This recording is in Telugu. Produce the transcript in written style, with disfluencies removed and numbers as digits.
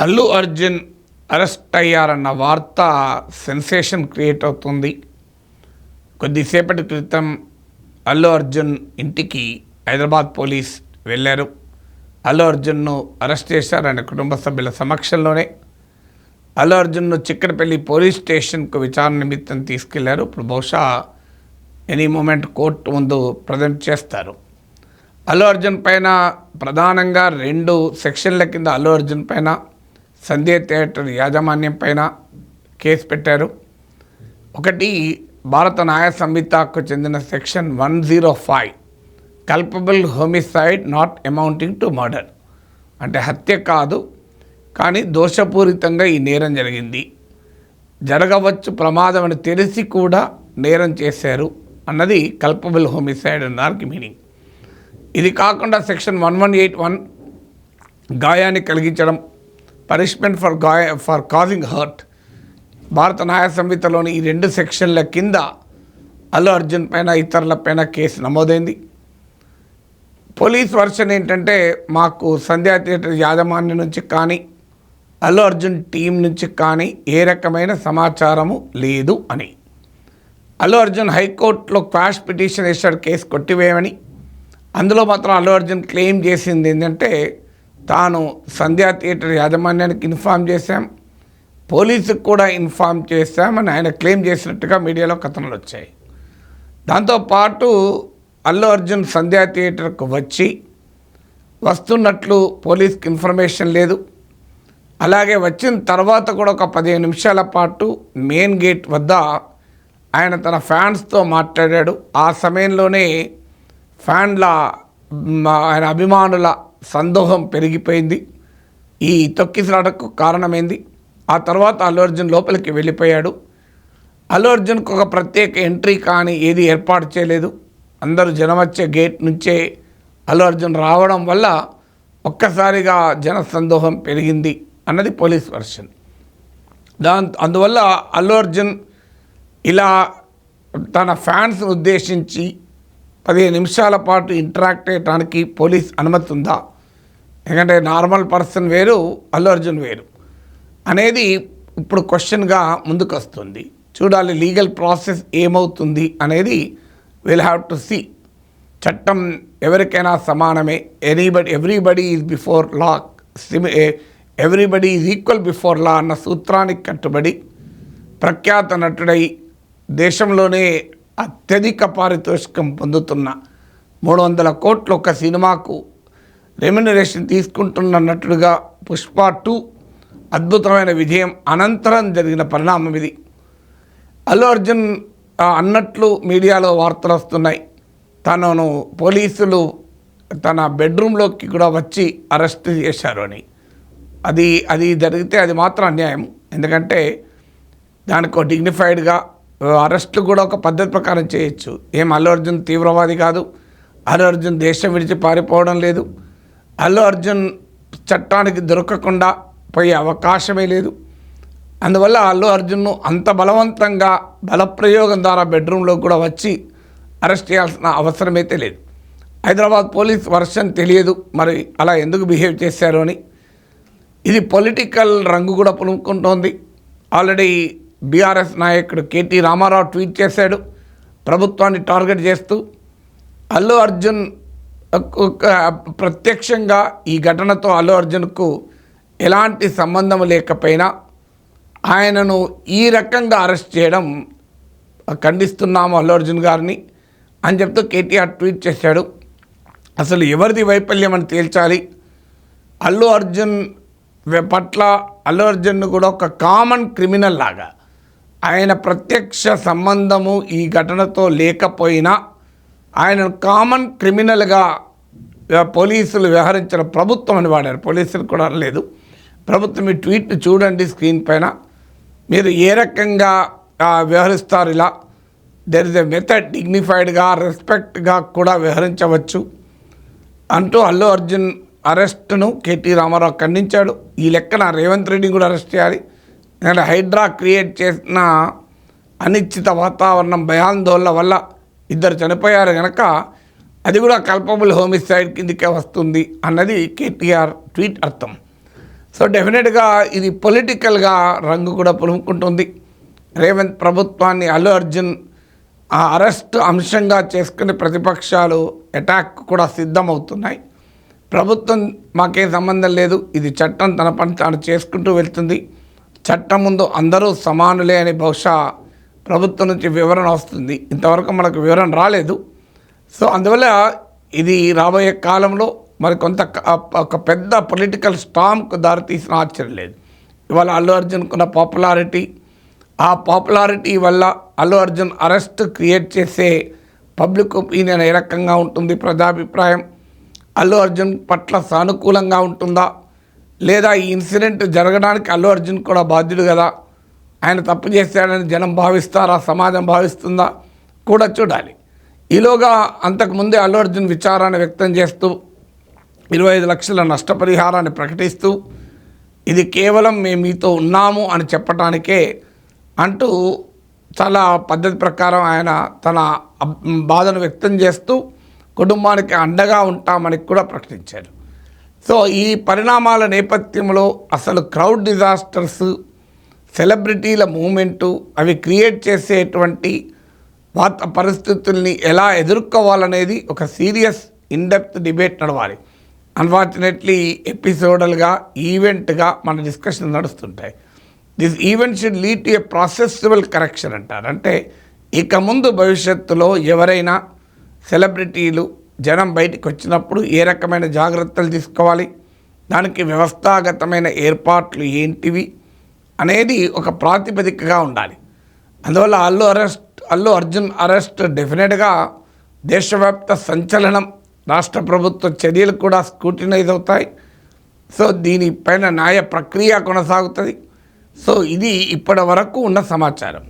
అల్లు అర్జున్ అరెస్ట్ అయ్యారన్న వార్త సెన్సేషన్ క్రియేట్ అవుతుంది. కొద్దిసేపటి క్రితం అల్లు అర్జున్ ఇంటికి హైదరాబాద్ పోలీస్ వెళ్ళారు. అల్లు అర్జున్ను అరెస్ట్ చేశారు. ఆయన కుటుంబ సభ్యుల సమక్షంలోనే అల్లు అర్జున్ను చిక్కడపల్లి పోలీస్ స్టేషన్కు విచారణ నిమిత్తం తీసుకెళ్లారు. ఇప్పుడు బహుశా ఎనీ మూమెంట్ కోర్టు ముందు ప్రజెంట్ చేస్తారు. అల్లు అర్జున్ పైన ప్రధానంగా 2 సెక్షన్ల కింద అల్లు అర్జున్ పైన సంధ్య థియేటర్ యాజమాన్యం పైన కేసు పెట్టారు. ఒకటి భారత న్యాయ సంహితకు చెందిన section 105 culpable homicide not amounting to murder, అంటే హత్య కాదు కానీ దోషపూరితంగా ఈ నేరం జరిగింది, జరగవచ్చు ప్రమాదం అని తెలిసి కూడా నేరం చేశారు అన్నది కల్పబుల్ హోమిసైడ్ అన్నదానికి మీనింగ్. ఇది కాకుండా సెక్షన్ 1181 గాయాన్ని కలిగించడం, పనిష్మెంట్ ఫర్ కాజింగ్ హర్ట్, భారత న్యాయ సంహితలోని ఈ 2 సెక్షన్ల కింద అల్లు అర్జున్ పైన ఇతరుల పైన కేసు నమోదైంది. పోలీస్ వర్షన్ ఏంటంటే, మాకు సంధ్యా థియేటర్ యాజమాన్యం నుంచి కానీ అల్లు అర్జున్ టీం నుంచి కానీ ఏ రకమైన సమాచారము లేదు అని. అల్లు అర్జున్ హైకోర్టులో క్వాష్ పిటిషన్ వేసాడు కేసు కొట్టివేయమని. అందులో మాత్రం అల్లు అర్జున్ క్లెయిమ్ చేసింది ఏంటంటే, తాను సంధ్యా థియేటర్ యాజమాన్యానికి ఇన్ఫామ్ చేశాం, పోలీసుకు కూడా ఇన్ఫామ్ చేశామని ఆయన క్లెయిమ్ చేసినట్టుగా మీడియాలో కథనాలు వచ్చాయి. దాంతోపాటు అల్లు అర్జున్ సంధ్యా థియేటర్కు వస్తున్నట్లు పోలీస్కి ఇన్ఫర్మేషన్ లేదు. అలాగే వచ్చిన తర్వాత కూడా ఒక 15 నిమిషాల పాటు మెయిన్ గేట్ వద్ద ఆయన తన ఫ్యాన్స్తో మాట్లాడాడు. ఆ సమయంలోనే ఆయన అభిమానుల సందోహం పెరిగిపోయింది. ఈ తొక్కిసలాటకు కారణమైంది. ఆ తర్వాత అల్లు అర్జున్ లోపలికి వెళ్ళిపోయాడు. అల్లు అర్జున్కు ఒక ప్రత్యేక ఎంట్రీ కానీ ఏది ఏర్పాటు చేయలేదు. అందరూ జనం వచ్చే గేట్ నుంచే అల్లు అర్జున్ రావడం వల్ల ఒక్కసారిగా జన సందోహం పెరిగింది అన్నది పోలీస్ వర్షన్. అందువల్ల అల్లు అర్జున్ ఇలా తన ఫ్యాన్స్ ఉద్దేశించి 15 నిమిషాల పాటు ఇంటరాక్ట్ అయ్యడానికి పోలీస్ అనుమతి ఉందా? ఎందుకంటే నార్మల్ పర్సన్ వేరు, అల్లు అర్జున్ వేరు అనేది ఇప్పుడు క్వశ్చన్గా ముందుకు వస్తుంది. చూడాలి లీగల్ ప్రాసెస్ ఏమవుతుంది అనేది. Will have to see. చట్టం ఎవరికైనా సమానమే. Everybody is before law, everybody is equal before law అన్న సూత్రానికి కట్టుబడి ప్రఖ్యాత నటుడై దేశంలోనే అత్యధిక పారితోషికం పొందుతున్న 300 కోట్లు ఒక సినిమాకు రెమ్యునరేషన్ తీసుకుంటున్న నటుడుగా పుష్ప 2 అద్భుతమైన విజయం అనంతరం జరిగిన పరిణామం ఇది. అల్లు అర్జున్ అన్నట్లు మీడియాలో వార్తలు వస్తున్నాయి, తనను పోలీసులు తన బెడ్రూమ్లోకి కూడా వచ్చి అరెస్ట్ చేశారు అని. అది జరిగితే అది మాత్రం అన్యాయం. ఎందుకంటే దానికి డిగ్నిఫైడ్గా అరెస్టులు కూడా ఒక పద్ధతి ప్రకారం చేయొచ్చు. అల్లు అర్జున్ తీవ్రవాది కాదు, అల్లు అర్జున్ దేశం విడిచి పారిపోవడం లేదు, అల్లు అర్జున్ చట్టానికి దొరకకుండా పోయే అవకాశమే లేదు. అందువల్ల అల్లు అర్జున్ను అంత బలవంతంగా బలప్రయోగం ద్వారా బెడ్రూమ్లో కూడా వచ్చి అరెస్ట్ చేయాల్సిన అవసరమైతే లేదు. హైదరాబాద్ పోలీస్ వర్షన్ తెలియదు మరి అలా ఎందుకు బిహేవ్ చేశారు అని. ఇది పొలిటికల్ రంగు కూడా పులుముకుంటోంది. ఆల్రెడీ బీఆర్ఎస్ నాయకుడు కేటీ రామారావు ట్వీట్ చేశాడు ప్రభుత్వాన్ని టార్గెట్ చేస్తూ. అల్లు అర్జున్ ప్రత్యక్షంగా ఈ ఘటనతో అల్లు అర్జున్కు ఎలాంటి సంబంధం లేకపోయినా ఆయనను ఈ రకంగా అరెస్ట్ చేయడం ఖండిస్తున్నాము అల్లు అర్జున్ గారిని అని చెప్తూ కేటీఆర్ ట్వీట్ చేశాడు. అసలు ఎవరిది వైఫల్యం అని తేల్చాలి. అల్లు అర్జున్ పట్ల అల్లు అర్జున్ను కూడా ఒక కామన్ క్రిమినల్ లాగా, ఆయన ప్రత్యక్ష సంబంధము ఈ ఘటనతో లేకపోయినా ఆయనను కామన్ క్రిమినల్గా పోలీసులు వ్యవహరించిన ప్రభుత్వం అని వాడారు. పోలీసులు కూడా అనలేదు, ప్రభుత్వం. ఈ ట్వీట్ చూడండి స్క్రీన్ పైన. మీరు ఏ రకంగా వ్యవహరిస్తారు? ఇలా దెర్ ఇస్ ఎ మెథడ్, డిగ్నిఫైడ్గా రెస్పెక్ట్గా కూడా వ్యవహరించవచ్చు అంటూ అల్లు అర్జున్ అరెస్టును కేటీ రామారావు ఖండించాడు. ఈ లెక్కన రేవంత్ రెడ్డిని కూడా అరెస్ట్ చేయాలి. ఎందుకంటే హైడ్రా క్రియేట్ చేసిన అనిశ్చిత వాతావరణం, భయాందోళన వల్ల 2 చనిపోయారు కనుక అది కూడా కల్పబుల్ హోమిసైడ్ కిందకే వస్తుంది అన్నది కేటీఆర్ ట్వీట్ అర్థం. సో డెఫినెట్గా ఇది పొలిటికల్గా రంగు కూడా పులుముకుంటుంది. రేవంత్ ప్రభుత్వాన్ని అల్లు అర్జున్ ఆ అరెస్ట్ అంశంగా చేసుకుని ప్రతిపక్షాలు అటాక్ కూడా సిద్ధమవుతున్నాయి. ప్రభుత్వం మాకేం సంబంధం లేదు, ఇది చట్టం తన పని తాను చేసుకుంటూ వెళ్తుంది, చట్టం ముందు అందరూ సమానులే అని బహుశా ప్రభుత్వం నుంచి వివరణ వస్తుంది. ఇంతవరకు మనకు వివరణ రాలేదు. సో అందువల్ల ఇది రాబోయే కాలంలో మరి కొంత ఒక పెద్ద పొలిటికల్ స్టామ్కు దారితీసిన ఆశ్చర్యం లేదు. ఇవాళ అల్లు అర్జున్కున్న పాపులారిటీ, ఆ పాపులారిటీ వల్ల అల్లు అర్జున్ అరెస్ట్ క్రియేట్ చేసే పబ్లిక్ ఒపీనియన్ ఏ రకంగా ఉంటుంది, ప్రజాభిప్రాయం అల్లు అర్జున్ పట్ల సానుకూలంగా ఉంటుందా, లేదా ఈ ఇన్సిడెంట్ జరగడానికి అల్లు అర్జున్ కూడా బాధ్యుడు కదా, ఆయన తప్పు చేశాడని జనం భావిస్తారా, సమాజం భావిస్తుందా కూడా చూడాలి. ఈలోగా అంతకుముందే అల్లు అర్జున్ విచారాన్ని వ్యక్తం చేస్తూ 25 లక్షల నష్టపరిహారాన్ని ప్రకటిస్తూ ఇది కేవలం మేము మీతో ఉన్నాము అని చెప్పడానికే అంటూ చాలా పద్ధతి ప్రకారం ఆయన తన బాధను వ్యక్తం చేస్తూ కుటుంబానికి అండగా ఉంటామని కూడా ప్రకటించారు. సో ఈ పరిణామాల నేపథ్యంలో అసలు క్రౌడ్ డిజాస్టర్స్, సెలబ్రిటీల మూమెంటు, అవి క్రియేట్ చేసేటువంటి పరిస్థితుల్ని ఎలా ఎదుర్కోవాలనేది ఒక సీరియస్ ఇన్డెప్త్ డిబేట్ నడవాలి. అన్ఫార్చునేట్లీ ఎపిసోడల్గా, ఈవెంట్గా మన డిస్కషన్ నడుస్తుంటాయి. This event should lead to a processable correction అంటారు. అంటే ఇక ముందు భవిష్యత్తులో ఎవరైనా సెలబ్రిటీలు జనం బయటికి వచ్చినప్పుడు ఏ రకమైన జాగ్రత్తలు తీసుకోవాలి, దానికి వ్యవస్థాగతమైన ఏర్పాట్లు ఏంటివి అనేది ఒక ప్రాతిపదికగా ఉండాలి. అందువల్ల అల్లు అర్జున్ అరెస్ట్ డెఫినెట్గా దేశవ్యాప్త సంచలనం, రాష్ట్ర ప్రభుత్వ చర్యలు కూడా స్క్రూటినైజ్ అవుతాయి. సో దీనిపైన న్యాయ ప్రక్రియ కొనసాగుతుంది. సో ఇది ఇప్పటి వరకు ఉన్న సమాచారం.